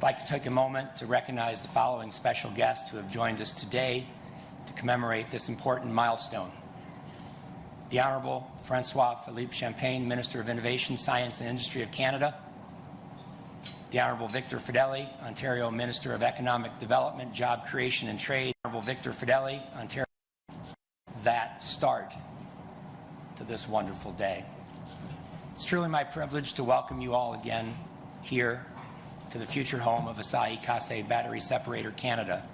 like to take a moment to recognize the following special guests who have joined us today to commemorate this important milestone. The Honorable François-Philippe Champagne, Minister of Innovation, Science and Industry of Canada. The Honorable Victor Fedeli, Ontario Minister of Economic Development, Job Creation and Trade. Honorable Victor Fedeli, Ontario. That start to this wonderful day. It's truly my privilege to welcome you all again here to the future home of Asahi Kasei Battery Separator Canada.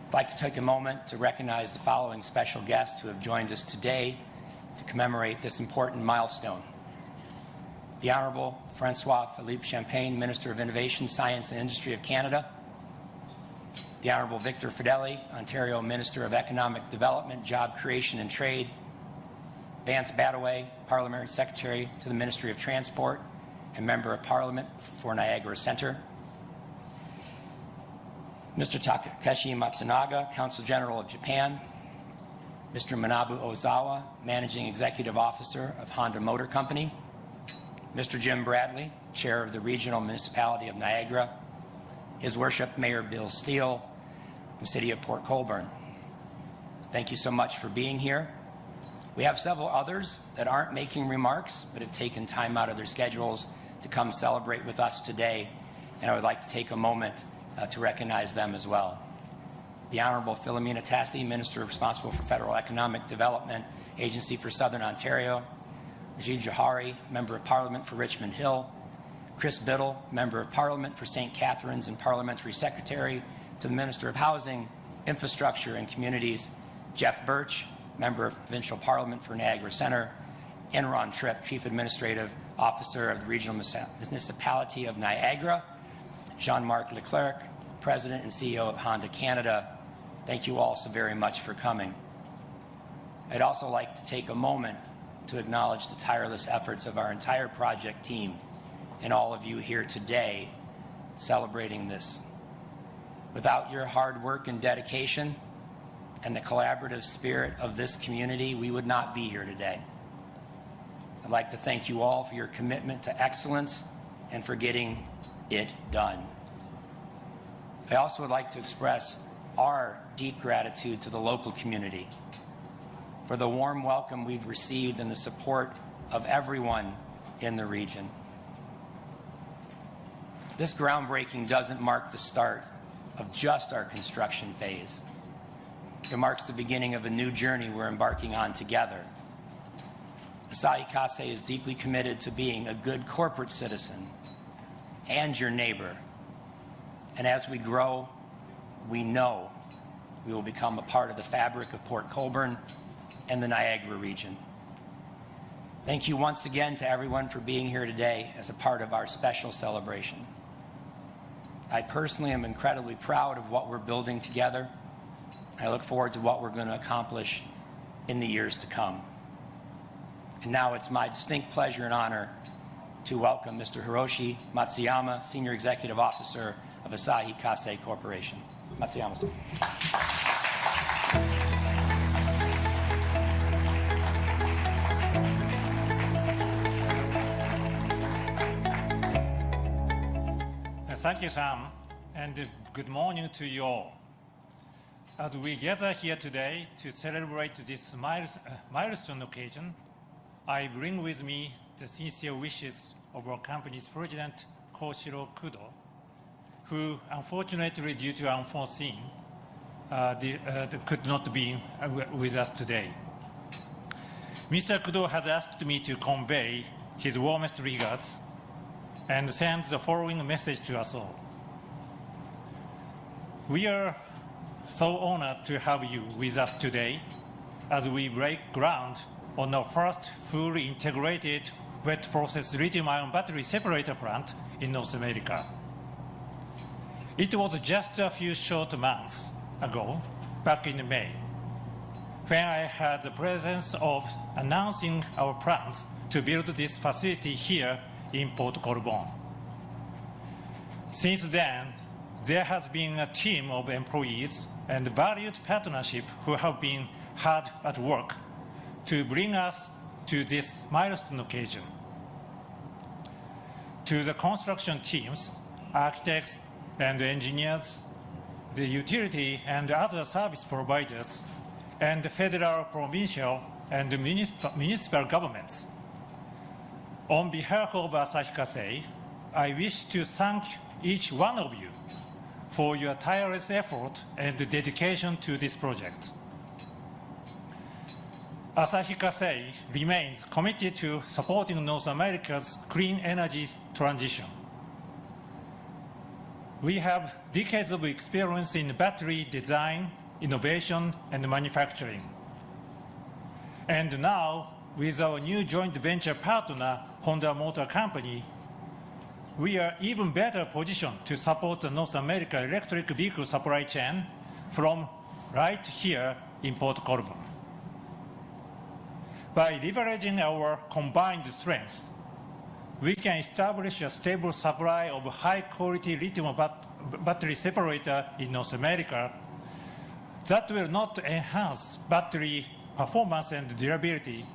I'd like to take a moment to recognize the following special guests who have joined us today to commemorate this important milestone. The Honorable François-Philippe Champagne, Minister of Innovation, Science and Industry of Canada. The Honorable Victor Fedeli, Ontario Minister of Economic Development, Job Creation and Trade. Vance Badaway, Parliamentary Secretary to the Ministry of Transport and Member of Parliament for Niagara Centre. Mr. Takeshi Matsunaga, Consul General of Japan. Mr. Manabu Ozawa, Managing Executive Officer of Honda Motor Company. Mr. Jim Bradley, Chair of the Regional Municipality of Niagara. His Worship Mayor Bill Steele, the City of Port Colborne. Thank you so much for being here. We have several others that aren't making remarks but have taken time out of their schedules to come celebrate with us today, and I would like to take a moment to recognize them as well. The Honorable Philomena Tassi, Minister responsible for Federal Economic Development Agency for Southern Ontario. Rajid Johari, Member of Parliament for Richmond Hill. Chris Biddle, Member of Parliament for St. Catharines and Parliamentary Secretary to the Minister of Housing, Infrastructure and Communities. Jeff Birch, Member of Provincial Parliament for Niagara Centre. And Ron Tripp, Chief Administrative Officer of the Regional Municipality of Niagara. Jean-Marc Leclerc, President and CEO of Honda Canada. Thank you all so very much for coming. I'd also like to take a moment to acknowledge the tireless efforts of our entire project team and all of you here today celebrating this. Without your hard work and dedication and the collaborative spirit of this community, we would not be here today. I'd like to thank you all for your commitment to excellence and for getting it done. I also would like to express our deep gratitude to the local community for the warm welcome we've received and the support of everyone in the region. This groundbreaking doesn't mark the start of just our construction phase. It marks the beginning of a new journey we're embarking on together. Asahi Kasei is deeply committed to being a good corporate citizen and your neighbor. And as we grow, we know we will become a part of the fabric of Port Colborne and the Niagara region. Thank you once again to everyone for being here today as a part of our special celebration. I personally am incredibly proud of what we're building together. I look forward to what we're going to accomplish in the years to come. And now it's my distinct pleasure and honor to welcome Mr. Hiroshi Matsuyama, Senior Executive Officer of Asahi Kasei Corporation. Matsuyama. Thank you, Sam, and good morning to you all. As we gather here today to celebrate this milestone occasion, I bring with me the sincere wishes of our company's president, Koshiro Kudo, who unfortunately, due to unforeseen, could not be with us today. Mr. Kudo has asked me to convey his warmest regards and send the following message to us all. We are so honored to have you with us today as we break ground on our first fully integrated wet process lithium-ion battery separator plant in North America. It was just a few short months ago, back in May, when I had the presence of announcing our plans to build this facility here in Port Colborne. Since then, there has been a team of employees and valued partnership who have been hard at work to bring us to this milestone occasion. To the construction teams, architects and engineers, the utility and other service providers, and the federal, provincial, and municipal governments. On behalf of Asahi Kasei, I wish to thank each one of you for your tireless effort and dedication to this project. Asahi Kasei remains committed to supporting North America's clean energy transition. We have decades of experience in battery design, innovation, and manufacturing. And now, with our new joint venture partner, Honda Motor Company, we are even better positioned to support the North America electric vehicle supply chain from right here in Port Colborne. By leveraging our combined strengths, we can establish a stable supply of high-quality lithium battery separator in North America that will not enhance battery performance and durability,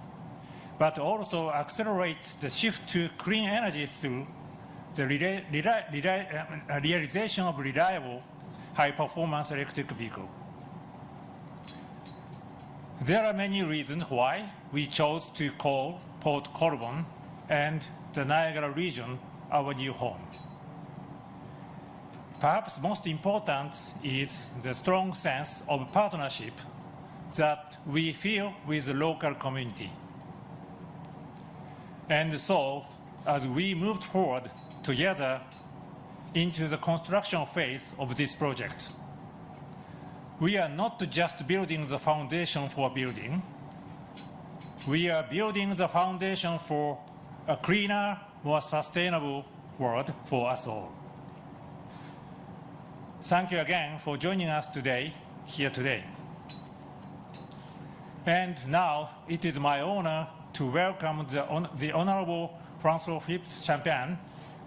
but also accelerate the shift to clean energy through the realization of reliable, high-performance electric vehicle. There are many reasons why we chose to call Port Colborne and the Niagara region our new home. Perhaps most important is the strong sense of partnership that we feel with the local community. And so, as we moved forward together into the construction phase of this project, we are not just building the foundation for a building, we are building the foundation for a cleaner, more sustainable world for us all. Thank you again for joining us here today. And now it is my honor to welcome the Honorable François-Philippe Champagne,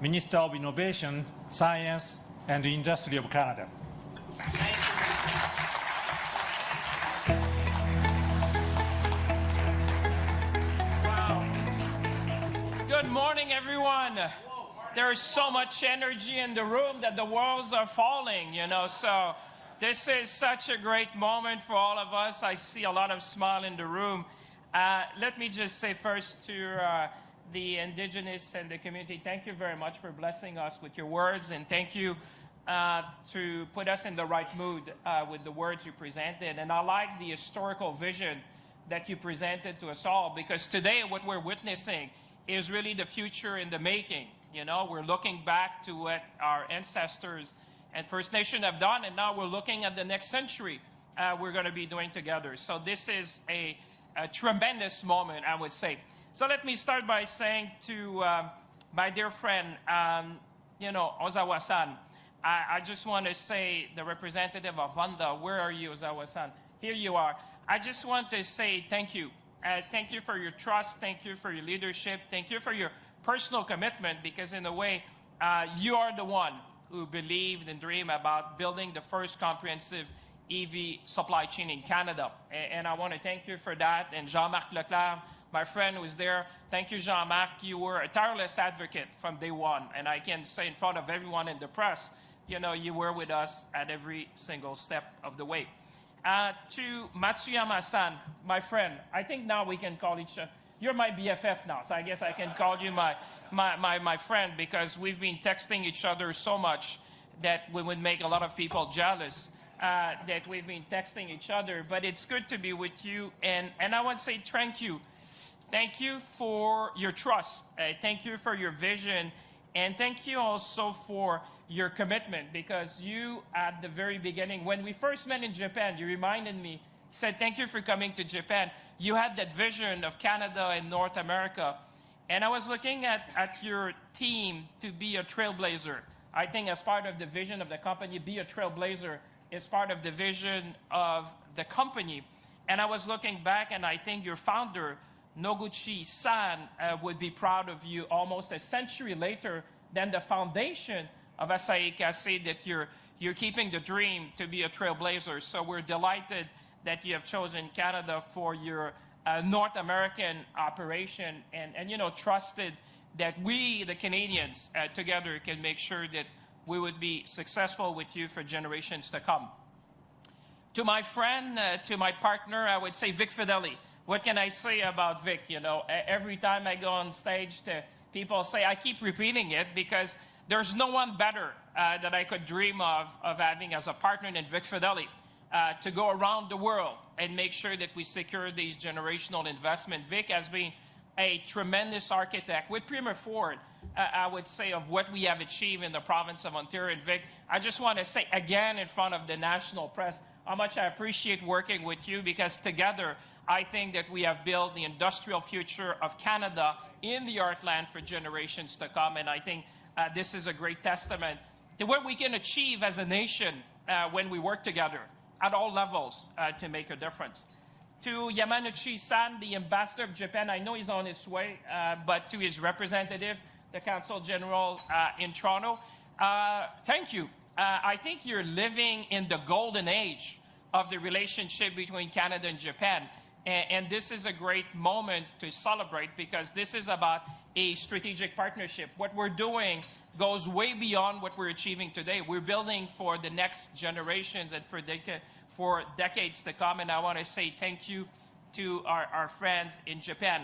Minister of Innovation, Science and Industry of Canada. Good morning, everyone. There's so much energy in the room that the walls are falling, so this is such a great moment for all of us. I see a lot of smile in the room. Let me just say first to the indigenous and the community, thank you very much for blessing us with your words, and thank you to put us in the right mood with the words you presented. And I like the historical vision that you presented to us all, because today what we're witnessing is really the future in the making. We're looking back to what our ancestors and First Nation have done, and now we're looking at the next century we're going to be doing together. So this is a tremendous moment, I would say. So let me start by saying to my dear friend, Ozawa-san, I just want to say, the representative of Honda, where are you, Ozawa-san? Here you are. I just want to say thank you. Thank you for your trust. Thank you for your leadership. Thank you for your personal commitment, because in a way, you are the one who believed and dreamed about building the first comprehensive EV supply chain in Canada. And I want to thank you for that. And Jean-Marc Leclerc, my friend who's there, thank you, Jean-Marc. You were a tireless advocate from day one. And I can say in front of everyone in the press, you were with us at every single step of the way. To Matsuyama-san, my friend, I think now we can call each other. You're my BFF now, so I guess I can call you my friend, because we've been texting each other so much that we would make a lot of people jealous that we've been texting each other. But it's good to be with you, and I want to say thank you. Thank you for your trust. Thank you for your vision, and thank you also for your commitment, because you, at the very beginning, when we first met in Japan, you reminded me, said, thank you for coming to Japan. You had that vision of Canada and North America. And I was looking at your team to be a trailblazer. I think as part of the vision of the company, be a trailblazer is part of the vision of the company. And I was looking back, and I think your founder, Noguchi-san, would be proud of you almost a century later than the foundation of Asahi Kasei, that you're keeping the dream to be a trailblazer. So we're delighted that you have chosen Canada for your North American operation, and trusted that we, the Canadians, together can make sure that we would be successful with you for generations to come. To my friend, to my partner, I would say Vic Fedeli. What can I say about Vic? You know, every time I go on stage, people say, I keep repeating it because there's no one better that I could dream of having as a partner than Vic Fedeli to go around the world and make sure that we secure these generational investments. Vic has been a tremendous architect with Premier Ford, I would say, of what we have achieved in the province of Ontario. And Vic, I just want to say again in front of the national press how much I appreciate working with you, because together I think that we have built the industrial future of Canada in the heartland for generations to come. And I think this is a great testament to what we can achieve as a nation when we work together at all levels to make a difference. To Yamauchi-san, the ambassador of Japan, I know he's on his way, but to his representative, the Consul General in Toronto, thank you. I think you're living in the golden age of the relationship between Canada and Japan. And this is a great moment to celebrate, because this is about a strategic partnership. What we're doing goes way beyond what we're achieving today. We're building for the next generations and for decades to come. And I want to say thank you to our friends in Japan,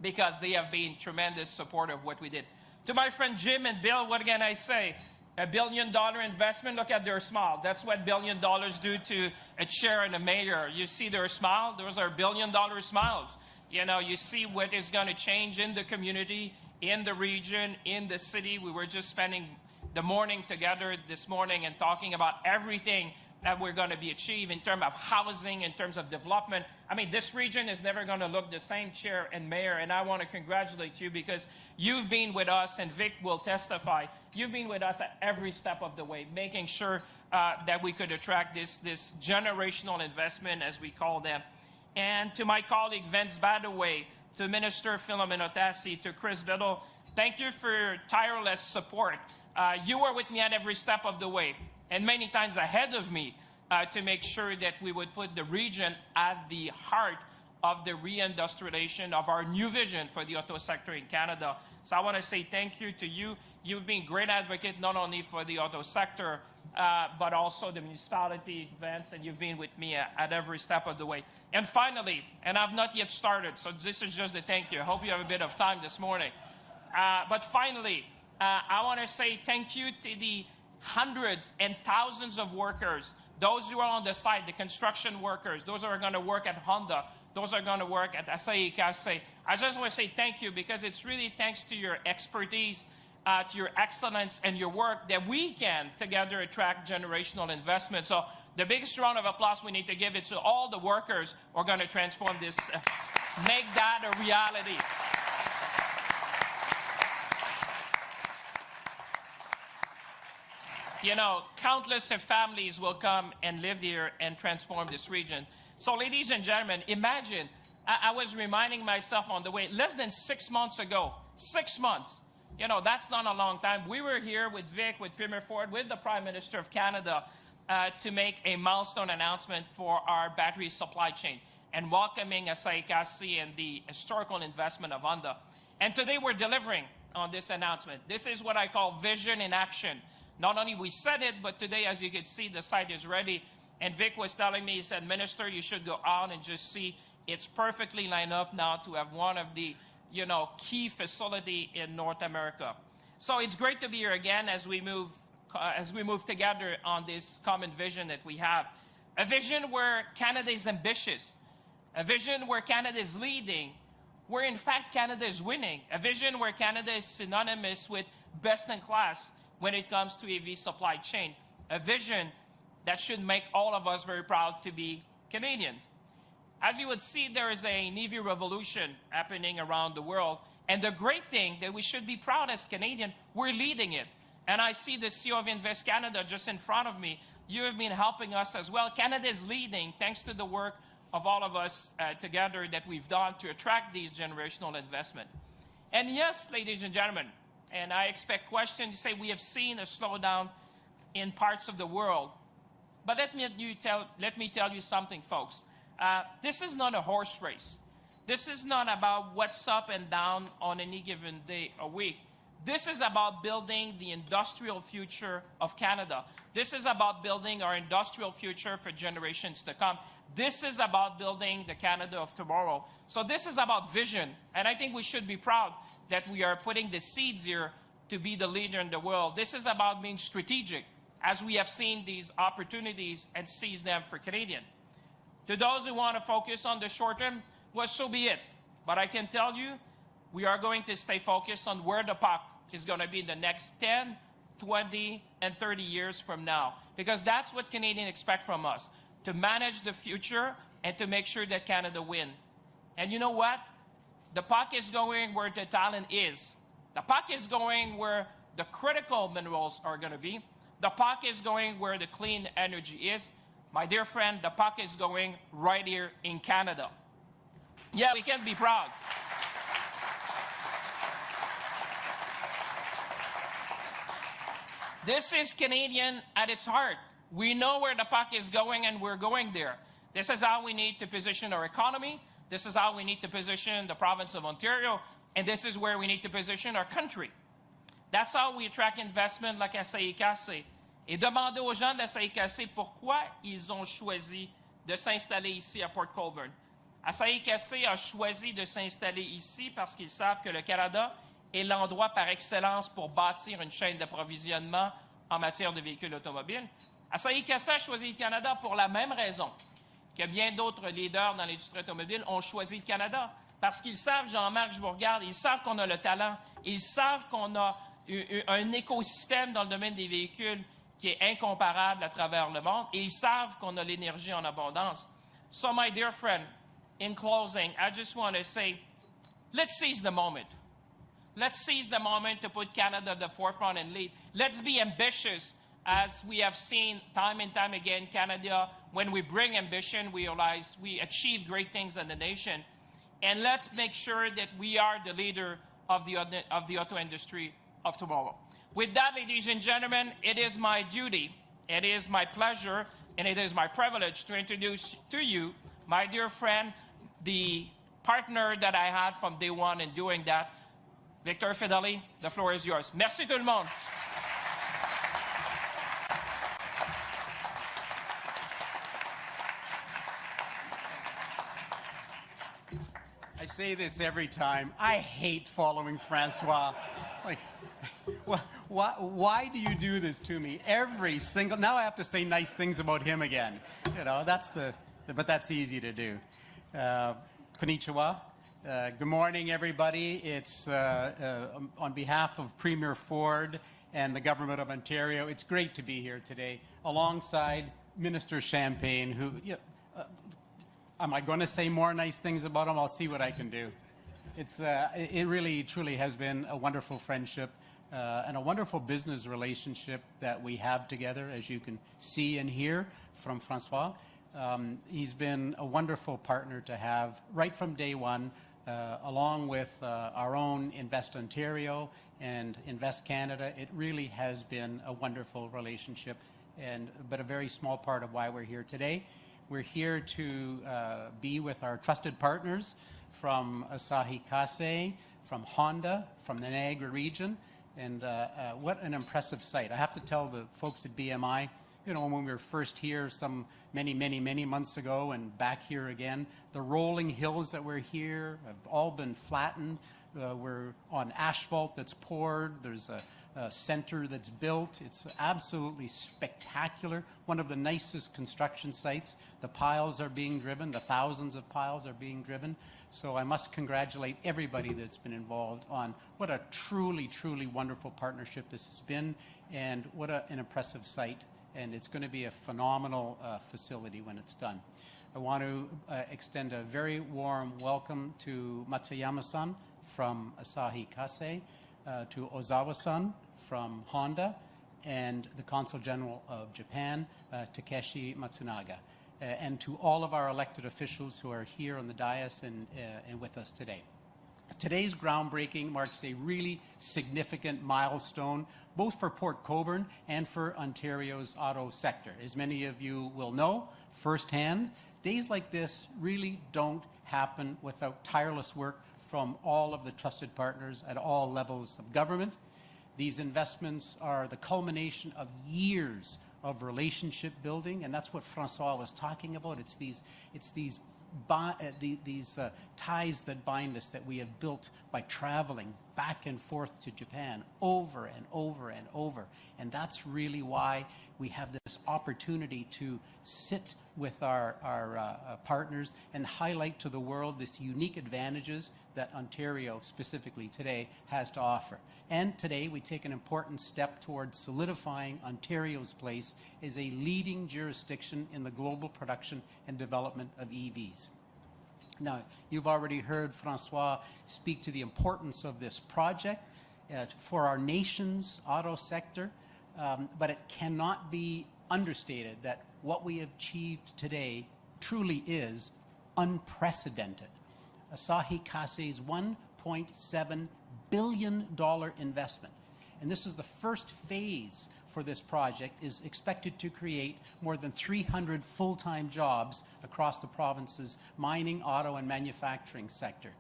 because they have been tremendous support of what we did. To my friend Jim and Bill, what can I say? $1 billion investment, look at their smile. That's what $1 billion do to a chair and a mayor. You see their smile? Those are $1 billion smiles. You know, you see what is going to change in the community, in the region, in the city. We were just spending the morning together this morning and talking about everything that we're going to be achieved in terms of housing, in terms of development. I mean, this region is never going to look the same, Chair and Mayor, and I want to congratulate you, because you've been with us, and Vic will testify, you've been with us at every step of the way, making sure that we could attract this generational investment, as we call them. And to my colleague Vince Badaway, to Minister Philomena Tassi, to Chris Biddle, thank you for your tireless support. You were with me at every step of the way, and many times ahead of me, to make sure that we would put the region at the heart of the reindustrialization of our new vision for the auto sector in Canada. So I want to say thank you to you. You've been a great advocate not only for the auto sector, but also the municipality events, and you've been with me at every step of the way. And finally, and I've not yet started, so this is just a thank you. I hope you have a bit of time this morning. But finally, I want to say thank you to the hundreds and thousands of workers, those who are on the site, the construction workers, those who are going to work at Honda, those are going to work at Asahi Kasei. I just want to say thank you, because it's really thanks to your expertise, to your excellence and your work that we can together attract generational investment. So the biggest round of applause we need to give it to all the workers who are going to transform this, make that a reality. You know, countless of families will come and live here and transform this region. So, ladies and gentlemen, imagine, I was reminding myself on the way, less than 6 months ago, 6 months, you know, that's not a long time. We were here with Vic, with Premier Ford, with the Prime Minister of Canada to make a milestone announcement for our battery supply chain and welcoming Asahi Kasei and the historical investment of Honda. And today we're delivering on this announcement. This is what I call vision in action. Not only we said it, but today, as you can see, the site is ready. And Vic was telling me, he said, Minister, you should go out and just see. It's perfectly lined up now to have one of the, you know, key facility in North America. So it's great to be here again as we move together on this common vision that we have. A vision where Canada is ambitious. A vision where Canada is leading. Where, in fact, Canada is winning. A vision where Canada is synonymous with best in class when it comes to EV supply chain. A vision that should make all of us very proud to be Canadians. As you would see, there is an EV revolution happening around the world. And the great thing that we should be proud as Canadians, we're leading it. And I see the CEO of Invest Canada just in front of me. You have been helping us as well. Canada is leading thanks to the work of all of us together that we've done to attract these generational investment. And yes, ladies and gentlemen, and I expect questions. You say we have seen a slowdown in parts of the world. But let me tell you something, folks. This is not a horse race. This is not about what's up and down on any given day or week. This is about building the industrial future of Canada. This is about building our industrial future for generations to come. This is about building the Canada of tomorrow. So this is about vision, and I think we should be proud that we are putting the seeds here to be the leader in the world. This is about being strategic, as we have seen these opportunities and seize them for Canadian. To those who want to focus on the short term, well, so be it. But I can tell you, we are going to stay focused on where the puck is going to be in the next 10, 20, and 30 years from now. Because that's what Canadians expect from us, to manage the future and to make sure that Canada win. And you know what? The puck is going where the talent is. The puck is going where the critical minerals are going to be. The puck is going where the clean energy is. My dear friend, the puck is going right here in Canada. Yeah, we can be proud. This is Canadian at its heart. We know where the puck is going, and we're going there. This is how we need to position our economy. This is how we need to position the province of Ontario. And this is where we need to position our country. That's how we attract investment like Asahi Kasei. Et demandez aux gens d'Asahi Kasei pourquoi ils ont choisi de s'installer ici à Port Colborne. Asahi Kasei a choisi de s'installer ici parce qu'ils savent que le Canada est l'endroit par excellence pour bâtir une chaîne d'approvisionnement en matière de véhicules automobiles. Asahi Kasei a choisi le Canada pour la même raison que bien d'autres leaders dans l'industrie automobile ont choisi le Canada. Parce qu'ils savent, Jean-Marc, je vous regarde, ils savent qu'on a le talent, ils savent qu'on a un écosystème dans le domaine des véhicules qui est incomparable à travers le monde, et ils savent qu'on a l'énergie en abondance. So, my dear friend, in closing, I just want to say, let's seize the moment. Let's seize the moment to put Canada at the forefront and lead. Let's be ambitious, as we have seen time and time again, Canada, when we bring ambition, we realize we achieve great things in the nation. And let's make sure that we are the leader of the auto industry of tomorrow. With that, ladies and gentlemen, it is my duty, it is my pleasure, and it is my privilege to introduce to you, my dear friend, the partner that I had from day one in doing that, Victor Fedeli. The floor is yours. Merci tout le monde. I say this every time. I hate following Francois. Like, why do you do this to me? Every single... Now I have to say nice things about him again. You know, but that's easy to do. Konnichiwa. Good morning, everybody. It's on behalf of Premier Ford and the Government of Ontario, it's great to be here today alongside Minister Champagne, who... am I going to say more nice things about him? I'll see what I can do. It really, truly has been a wonderful friendship and a wonderful business relationship that we have together, as you can see and hear from Francois. He's been a wonderful partner to have right from day one, along with our own Invest Ontario and Invest Canada. It really has been a wonderful relationship, but a very small part of why we're here today. We're here to be with our trusted partners from Asahi Kasei, from Honda, from the Niagara region, and what an impressive site. I have to tell the folks at BMI, you know, when we were first here some many months ago and back here again, the rolling hills that we're here have all been flattened. We're on asphalt that's poured. There's a center that's built. It's absolutely spectacular. One of the nicest construction sites. The piles are being driven. The thousands of piles are being driven. So I must congratulate everybody that's been involved on what a truly, truly wonderful partnership this has been, and what an impressive site. And it's going to be a phenomenal facility when it's done. I want to extend a very warm welcome to Matsuyama-san from Asahi Kasei, to Ozawa-san from Honda, and the Consul General of Japan, Takeshi Matsunaga, and to all of our elected officials who are here on the dais and with us today. Today's groundbreaking marks a really significant milestone, both for Port Colborne and for Ontario's auto sector. As many of you will know firsthand, days like this really don't happen without tireless work from all of the trusted partners at all levels of government These investments are the culmination of years of relationship building, and that's what Francois was talking about. It's these ties that bind us that we have built by traveling back and forth to Japan over and over and over. And that's really why we have this opportunity to sit with our partners and highlight to the world this unique advantages that Ontario specifically today has to offer. And today we take an important step towards solidifying Ontario's place as a leading jurisdiction in the global production and development of EVs. Now, you've already heard Francois speak to the importance of this project for our nation's auto sector, but it cannot be understated that what we have achieved today truly is unprecedented. Asahi Kasei's $1.7 billion investment, and this is the first phase for this project, is expected to create more than 300 full-time jobs across the province's mining, auto, and manufacturing sector,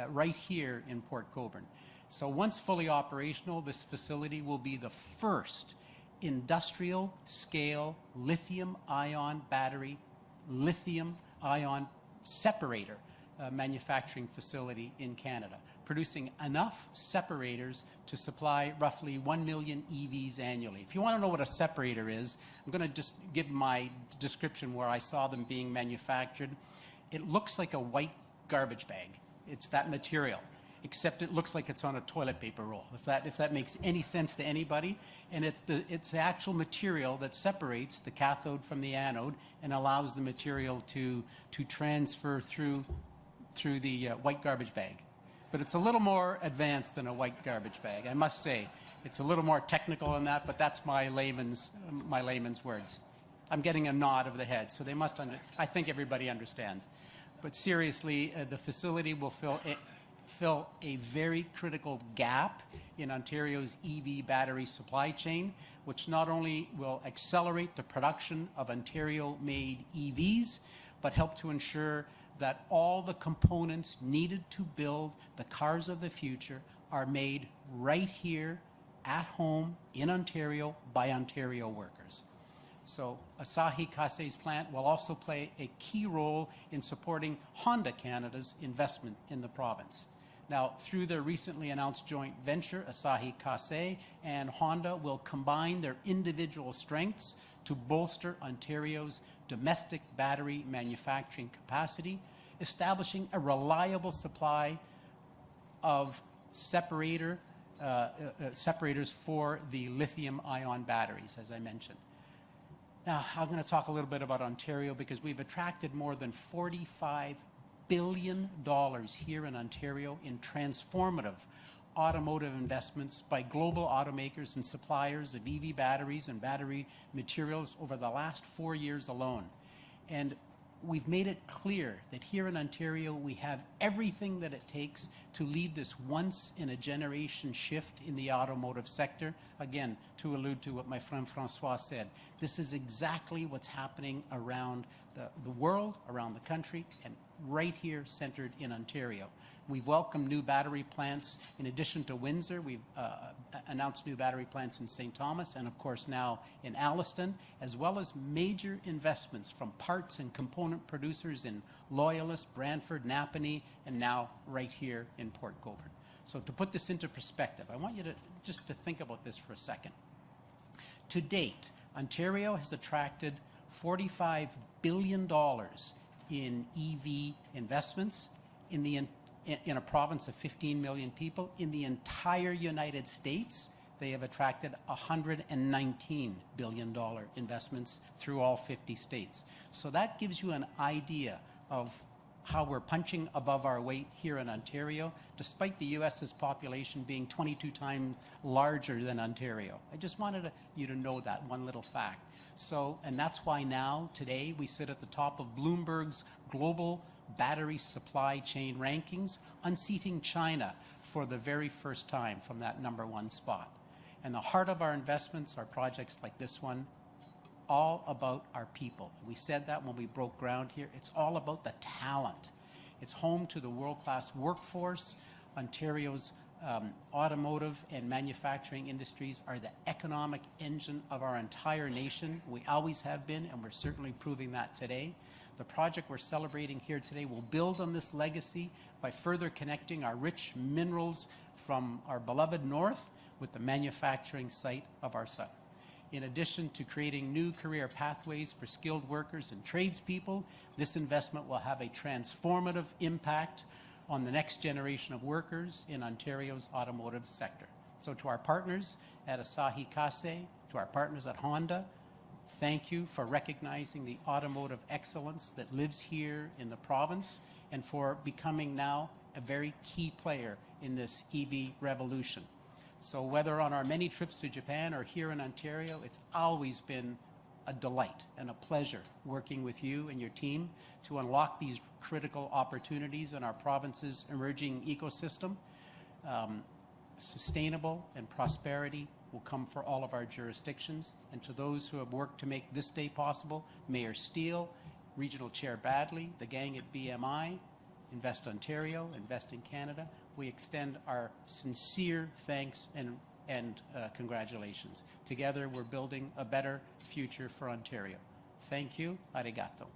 right here in Port Colborne. So once fully operational, this facility will be the first industrial-scale lithium-ion battery, lithium-ion separator manufacturing facility in Canada, producing enough separators to supply roughly 1 million EVs annually. If you want to know what a separator is, I'm going to just give my description where I saw them being manufactured. It looks like a white garbage bag. It's that material, except it looks like it's on a toilet paper roll, if that makes any sense to anybody. And it's the actual material that separates the cathode from the anode and allows the material to transfer through the white garbage bag. But it's a little more advanced than a white garbage bag, I must say. It's a little more technical than that, but that's my layman's words. I'm getting a nod of the head, so they must I think everybody understands. But seriously, the facility will fill a very critical gap in Ontario's EV battery supply chain, which not only will accelerate the production of Ontario-made EVs, but help to ensure that all the components needed to build the cars of the future are made right here at home in Ontario by Ontario workers. So Asahi Kasei's plant will also play a key role in supporting Honda Canada's investment in the province. Now, through their recently announced joint venture, Asahi Kasei and Honda will combine their individual strengths to bolster Ontario's domestic battery manufacturing capacity, establishing a reliable supply of separators for the lithium-ion batteries, as I mentioned. Now, I'm going to talk a little bit about Ontario because we've attracted more than $45 billion here in Ontario in transformative automotive investments by global automakers and suppliers of EV batteries and battery materials over the last 4 years alone. And we've made it clear that here in Ontario we have everything that it takes to lead this once-in-a-generation shift in the automotive sector. Again, to allude to what my friend Francois said, this is exactly what's happening around the world, around the country, and right here centered in Ontario. We've welcomed new battery plants. In addition to Windsor, we've announced new battery plants in St. Thomas and, of course, now in Alliston, as well as major investments from parts and component producers in Loyalist, Brantford, Napanee, and now right here in Port Colborne. So to put this into perspective, I want you to just to think about this for a second. To date, Ontario has attracted $45 billion in EV investments in a province of 15 million people. In the entire United States, they have attracted $119 billion investments through all 50 states. So that gives you an idea of how we're punching above our weight here in Ontario, despite the U.S.'s population being 22 times larger than Ontario. I just wanted you to know that one little fact. So, and that's why now, today, we sit at the top of Bloomberg's global battery supply chain rankings, unseating China for the very first time from that #1 spot. And the heart of our investments are projects like this one, all about our people. We said that when we broke ground here. It's all about the talent. It's home to the world-class workforce, Ontario's Automotive and manufacturing industries are the economic engine of our entire nation. We always have been, and we're certainly proving that today. The project we're celebrating here today will build on this legacy by further connecting our rich minerals from our beloved north with the manufacturing site of our south. In addition to creating new career pathways for skilled workers and tradespeople, this investment will have a transformative impact on the next generation of workers in Ontario's automotive sector. So to our partners at Asahi Kasei, to our partners at Honda, thank you for recognizing the automotive excellence that lives here in the province and for becoming now a very key player in this EV revolution. So whether on our many trips to Japan or here in Ontario, it's always been a delight and a pleasure working with you and your team to unlock these critical opportunities in our province's emerging ecosystem. Sustainable and prosperity will come for all of our jurisdictions. And to those who have worked to make this day possible, Mayor Steele, Regional Chair Badley, the gang at BMI, Invest Ontario, Invest in Canada, we extend our sincere thanks and congratulations. Together, we're building a better future for Ontario. Thank you. Arigato.